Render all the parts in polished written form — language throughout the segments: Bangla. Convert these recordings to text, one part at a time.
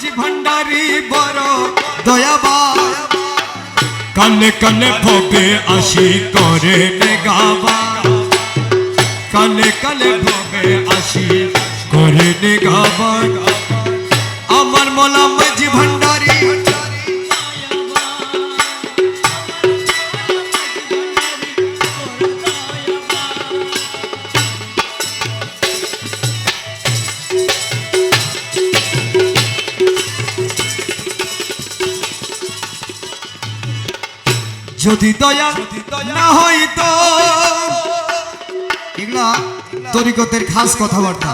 মাঝি ভান্ডারি বড় দয়াবান কালে কালে ভবে আসি করে নেগাবান কালে কালে ভবে আসি করে নেগাবান আমার মোলা মাঝি ভান্ডারি যদি দয়া না হইতো এগুলা তরিকতের খাস কথাবার্তা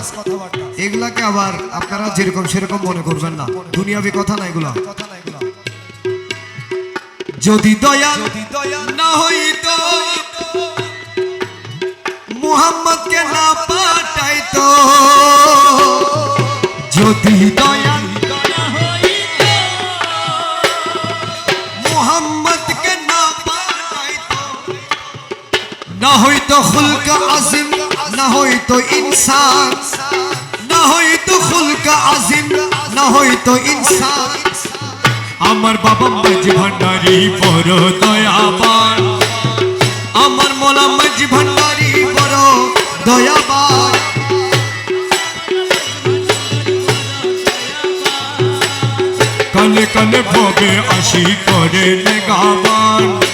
এগুলাকে আবার আপনারা যেরকম সেরকম মনে করবেন না দুনিয়াবি কথা না এগুলা যদি দয়া না হইতো মুহাম্মদকে না পাঠাইতো যদি দয়া ना होई तो खुल्क आजिम ना होई तो इंसान ना होई तो खुल्क आजिम ना होई तो इंसान अमर बाबा मज भंडारी बड़ो दयाबान अमर मोला मज भंडारी बड़ो दयाबान कले कले भोगे आशी करे नेगाबान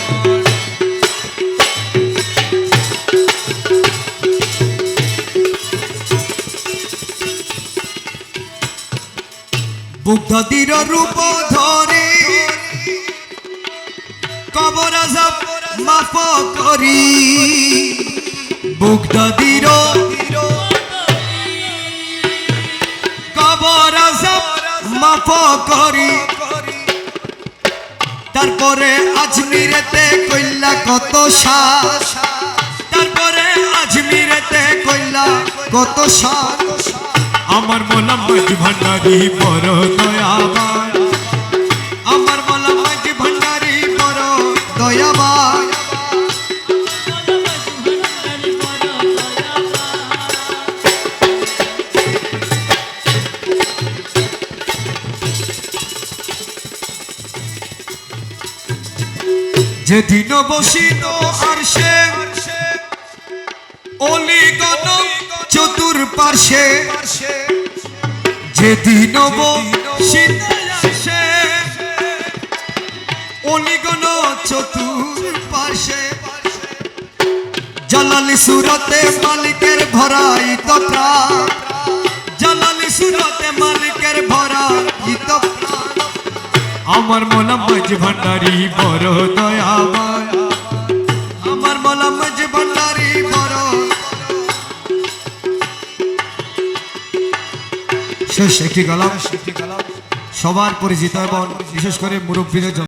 বুকদাদির রূপ ধরে কবর আযাব মাফ করি বুকদাদির কবর আযাব মাফ করি তারপরে আজমিরেতে কইলা কত শাস তারপরে আজমিরেতে কইলা কত শাস আমার মোলা মাঝি ভান্ডারি বড় দয়াবান আমার মোলা মাঝি ভান্ডারি বড় দয়াবান যেদিন বসিত আরশে অলিগণ চতুর্পার্শ্বে যেদিন বসিত আরশে অলিগণ চতুর্পার্শ্বে জালালি সুরতে মালিকের ভরাইত প্রাণ জালালি সুরতে মালিকের ভরাইত প্রাণ আমার মোলা মাঝি ভান্ডারি বড় দয়াবান আমার মোলা মাঝি ভান্ডারি বড় শেষ একটি গালাম সবার পরিচিত এবং বিশেষ করে মুরব্বীদের